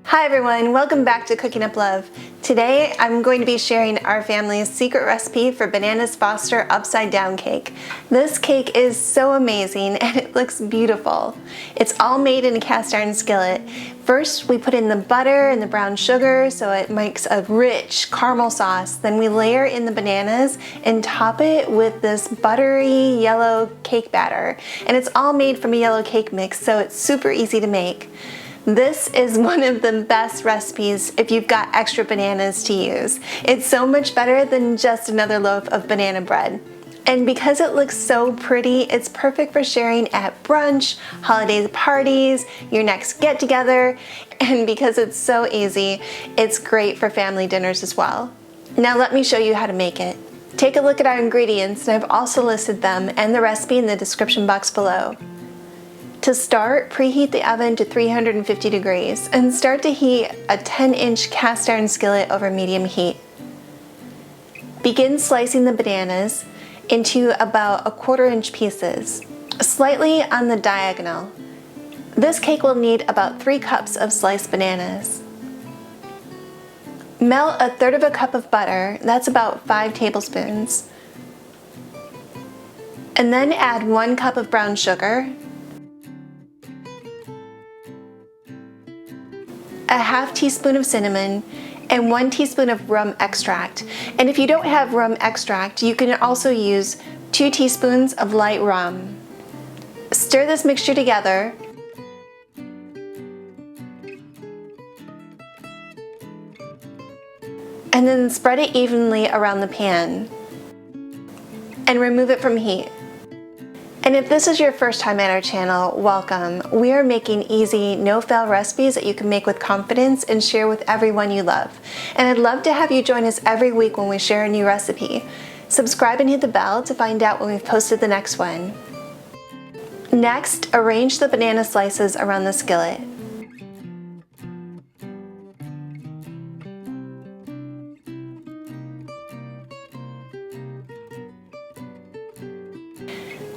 Hi everyone, welcome back to Cooking Up Love. Today I'm going to be sharing our family's secret recipe for Bananas Foster upside down cake. This cake is so amazing and it looks beautiful. It's all made in a cast iron skillet. First we put in the butter and the brown sugar so it makes a rich caramel sauce. Then we layer in the bananas and top it with this buttery yellow cake batter. And it's all made from a yellow cake mix, so it's super easy to make. This is one of the best recipes if you've got extra bananas to use. It's so much better than just another loaf of banana bread. And because it looks so pretty, it's perfect for sharing at brunch, holiday parties, your next get-together, and because it's so easy, it's great for family dinners as well. Now let me show you how to make it. Take a look at our ingredients, and I've also listed them and the recipe in the description box below. To start, preheat the oven to 350 degrees and start to heat a 10-inch cast iron skillet over medium heat. Begin slicing the bananas into about 1/4 inch pieces, slightly on the diagonal. This cake will need about 3 cups of sliced bananas. Melt 1/3 cup of butter, that's about 5 tablespoons. And then add 1 cup of brown sugar, a 1/2 teaspoon of cinnamon, and 1 teaspoon of rum extract. And if you don't have rum extract, you can also use 2 teaspoons of light rum. Stir this mixture together. And then spread it evenly around the pan. And remove it from heat. And if this is your first time at our channel, welcome. We are making easy, no-fail recipes that you can make with confidence and share with everyone you love. And I'd love to have you join us every week when we share a new recipe. Subscribe and hit the bell to find out when we've posted the next one. Next, arrange the banana slices around the skillet.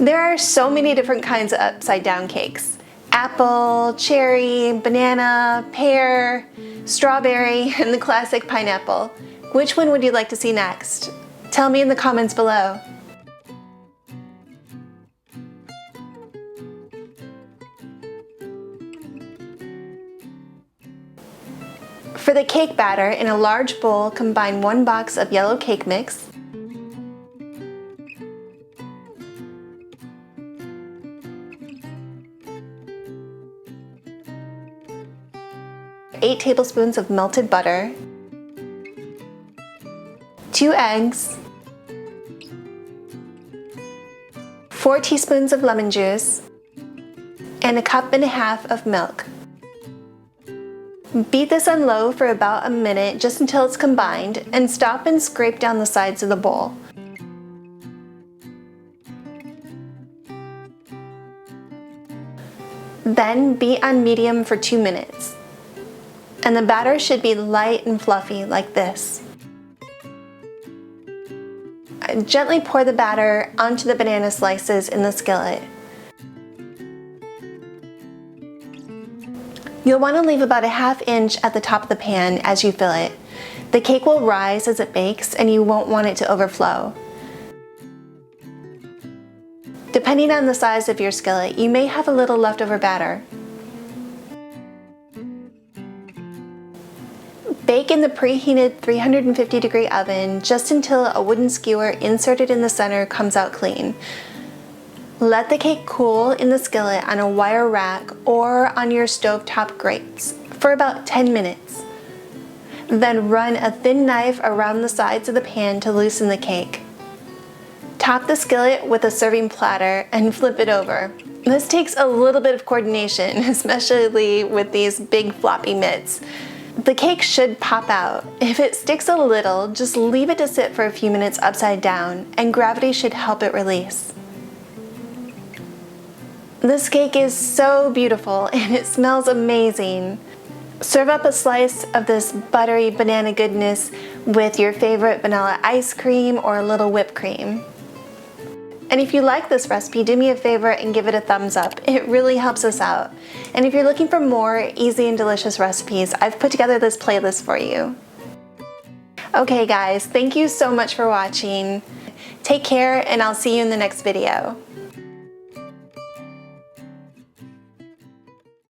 There are so many different kinds of upside down cakes. Apple, cherry, banana, pear, strawberry, and the classic pineapple. Which one would you like to see next? Tell me in the comments below. For the cake batter, in a large bowl, combine 1 box of yellow cake mix, 8 tablespoons of melted butter, 2 eggs, 4 teaspoons of lemon juice, and 1.5 cups of milk. Beat this on low for about a minute just until it's combined, and stop and scrape down the sides of the bowl. Then beat on medium for 2 minutes. And the batter should be light and fluffy like this. Gently pour the batter onto the banana slices in the skillet. You'll want to leave about a 1/2 inch at the top of the pan as you fill it. The cake will rise as it bakes and you won't want it to overflow. Depending on the size of your skillet, you may have a little leftover batter. Bake in the preheated 350 degree oven just until a wooden skewer inserted in the center comes out clean. Let the cake cool in the skillet on a wire rack or on your stovetop grates for about 10 minutes. Then run a thin knife around the sides of the pan to loosen the cake. Top the skillet with a serving platter and flip it over. This takes a little bit of coordination, especially with these big floppy mitts. The cake should pop out. If it sticks a little, just leave it to sit for a few minutes upside down, and gravity should help it release. This cake is so beautiful and it smells amazing. Serve up a slice of this buttery banana goodness with your favorite vanilla ice cream or a little whipped cream. And if you like this recipe, do me a favor and give it a thumbs up. It really helps us out. And if you're looking for more easy and delicious recipes, I've put together this playlist for you. Okay guys, thank you so much for watching. Take care and I'll see you in the next video.